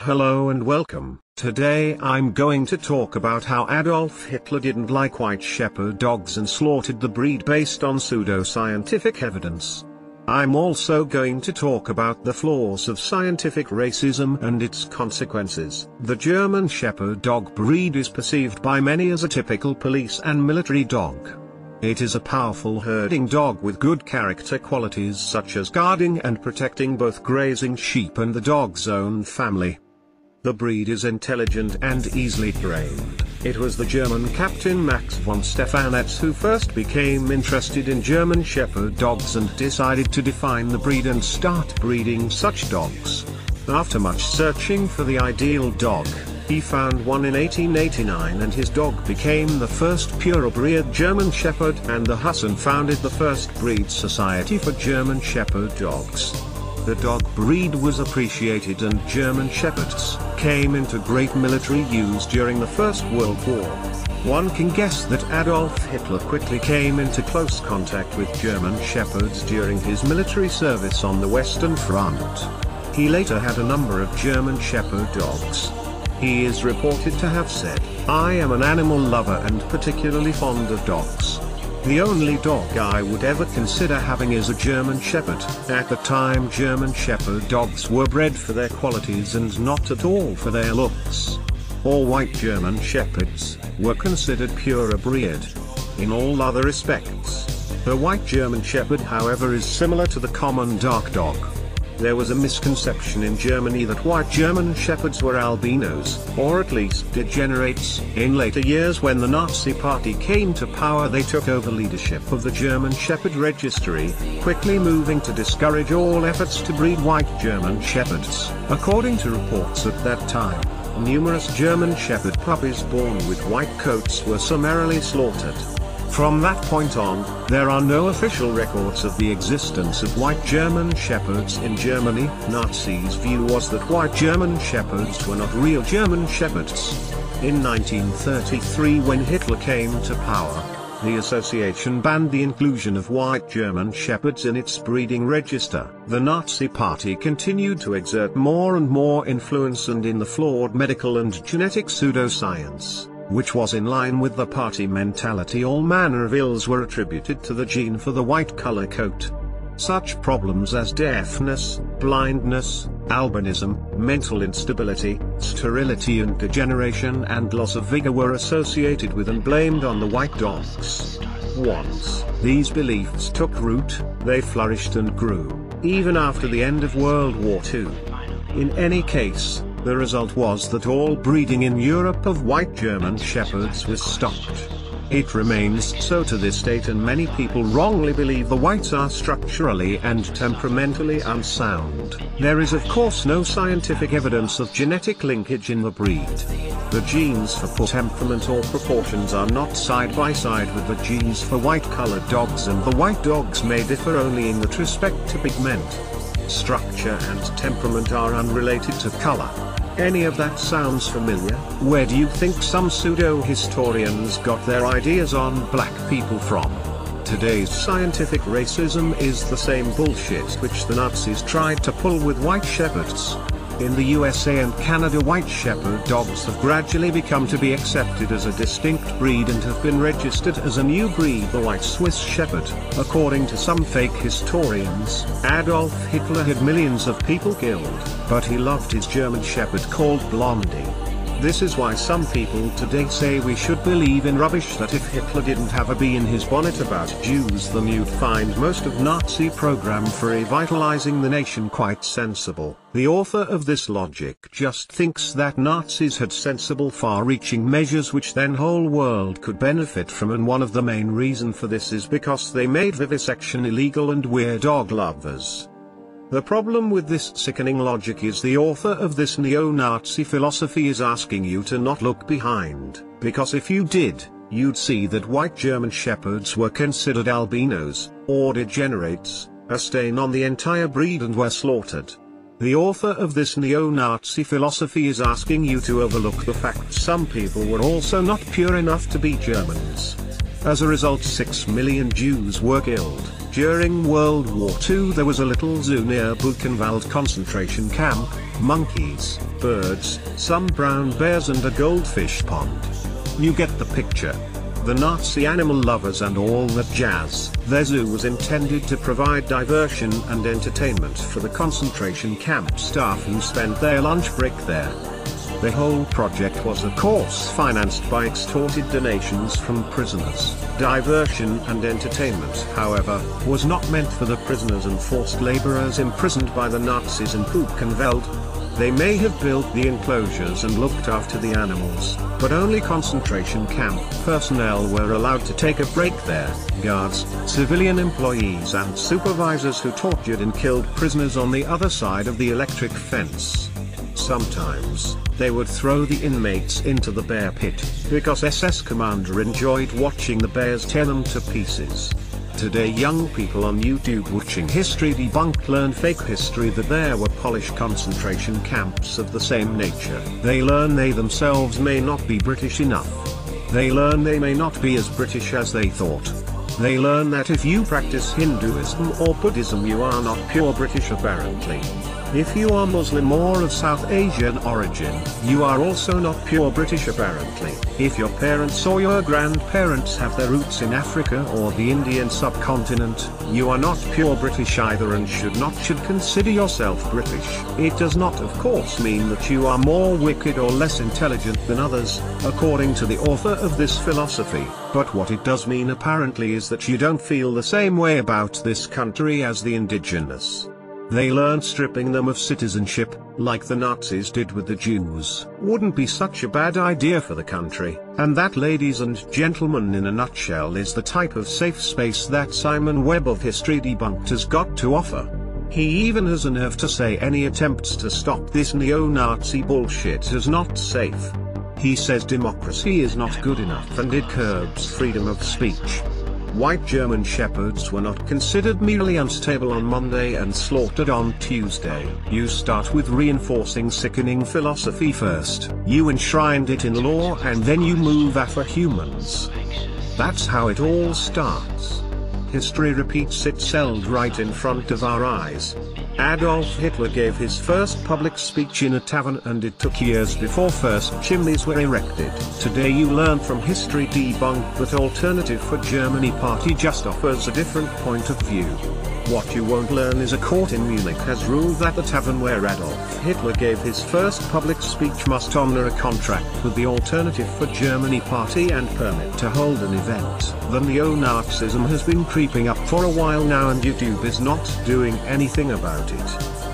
Hello and welcome. Today I'm going to talk about how Adolf Hitler didn't like white shepherd dogs and slaughtered the breed based on pseudo-scientific evidence. I'm also going to talk about the flaws of scientific racism and its consequences. The German Shepherd dog breed is perceived by many as a typical police and military dog. It is a powerful herding dog with good character qualities such as guarding and protecting both grazing sheep and the dog's own family. The breed is intelligent and easily trained. It was the German captain Max von Stephanetz who first became interested in German Shepherd dogs and decided to define the breed and start breeding such dogs. After much searching for the ideal dog, he found one in 1889 and his dog became the first purebred German Shepherd, and the Husson founded the first breed society for German Shepherd dogs. The dog breed was appreciated and German Shepherds came into great military use during the First World War. One can guess that Adolf Hitler quickly came into close contact with German Shepherds during his military service on the Western Front. He later had a number of German Shepherd dogs. He is reported to have said, "I am an animal lover and particularly fond of dogs. The only dog I would ever consider having is a German Shepherd." At the time, German Shepherd dogs were bred for their qualities and not at all for their looks. All white German Shepherds were considered purebred in all other respects. The white German Shepherd, however, is similar to the common dark dog. There was a misconception in Germany that white German Shepherds were albinos, or at least degenerates. In later years, when the Nazi Party came to power, they took over leadership of the German Shepherd Registry, quickly moving to discourage all efforts to breed white German Shepherds. According to reports at that time, numerous German Shepherd puppies born with white coats were summarily slaughtered. From that point on, there are no official records of the existence of white German Shepherds in Germany. Nazis' view was that white German Shepherds were not real German Shepherds. In 1933, when Hitler came to power, the association banned the inclusion of white German Shepherds in its breeding register. The Nazi Party continued to exert more and more influence and in the flawed medical and genetic pseudoscience, which was in line with the party mentality. All manner of ills were attributed to the gene for the white color coat. Such problems as deafness, blindness, albinism, mental instability, sterility and degeneration and loss of vigor were associated with and blamed on the white dogs. Once these beliefs took root, they flourished and grew, even after the end of World War II. In any case, the result was that all breeding in Europe of white German Shepherds was stopped. It remains so to this date, and many people wrongly believe the whites are structurally and temperamentally unsound. There is of course no scientific evidence of genetic linkage in the breed. The genes for temperament or proportions are not side by side with the genes for white-colored dogs, and the white dogs may differ only in that respect to pigment. Structure and temperament are unrelated to color. Any of that sounds familiar? Where do you think some pseudo-historians got their ideas on black people from? Today's scientific racism is the same bullshit which the Nazis tried to pull with white shepherds. In the USA and Canada, white shepherd dogs have gradually become to be accepted as a distinct breed and have been registered as a new breed, the white Swiss shepherd. According to some fake historians, Adolf Hitler had millions of people killed, but he loved his German shepherd called Blondie. This is why some people today say we should believe in rubbish that if Hitler didn't have a bee in his bonnet about Jews, then you'd find most of Nazi program for revitalizing the nation quite sensible. The author of this logic just thinks that Nazis had sensible, far-reaching measures which then whole world could benefit from, and one of the main reason for this is because they made vivisection illegal and we're dog lovers. The problem with this sickening logic is the author of this neo-Nazi philosophy is asking you to not look behind, because if you did, you'd see that white German Shepherds were considered albinos, or degenerates, a stain on the entire breed, and were slaughtered. The author of this neo-Nazi philosophy is asking you to overlook the fact some people were also not pure enough to be Germans. As a result, 6 million Jews were killed. During World War II there was a little zoo near Buchenwald concentration camp, monkeys, birds, some brown bears and a goldfish pond. You get the picture. The Nazi animal lovers and all that jazz. Their zoo was intended to provide diversion and entertainment for the concentration camp staff who spent their lunch break there. The whole project was of course financed by extorted donations from prisoners. Diversion and entertainment, however, was not meant for the prisoners and forced laborers imprisoned by the Nazis in Buchenwald. They may have built the enclosures and looked after the animals, but only concentration camp personnel were allowed to take a break there. Guards, civilian employees and supervisors who tortured and killed prisoners on the other side of the electric fence. Sometimes, they would throw the inmates into the bear pit, because SS commander enjoyed watching the bears tear them to pieces. Today young people on YouTube watching History Debunked learn fake history that there were Polish concentration camps of the same nature. They learn they themselves may not be British enough. They learn they may not be as British as they thought. They learn that if you practice Hinduism or Buddhism you are not pure British apparently. If you are Muslim or of South Asian origin, you are also not pure British apparently. If your parents or your grandparents have their roots in Africa or the Indian subcontinent, you are not pure British either and should consider yourself British. It does not of course mean that you are more wicked or less intelligent than others, according to the author of this philosophy, but what it does mean apparently is that you don't feel the same way about this country as the indigenous. They learn stripping them of citizenship, like the Nazis did with the Jews, wouldn't be such a bad idea for the country, and that, ladies and gentlemen, in a nutshell is the type of safe space that Simon Webb of History Debunked has got to offer. He even has a nerve to say any attempts to stop this neo-Nazi bullshit is not safe. He says democracy is not good enough and it curbs freedom of speech. White German shepherds were not considered merely unstable on Monday and slaughtered on Tuesday. You start with reinforcing sickening philosophy first. You enshrined it in law and then you move after humans. That's how it all starts. History repeats itself right in front of our eyes. Adolf Hitler gave his first public speech in a tavern and it took years before first chimneys were erected. Today you learn from History Debunked that Alternative for Germany party just offers a different point of view. What you won't learn is a court in Munich has ruled that the tavern where Adolf Hitler gave his first public speech must honor a contract with the Alternative for Germany party and permit to hold an event. The neo-Nazism has been creeping up for a while now and YouTube is not doing anything about it.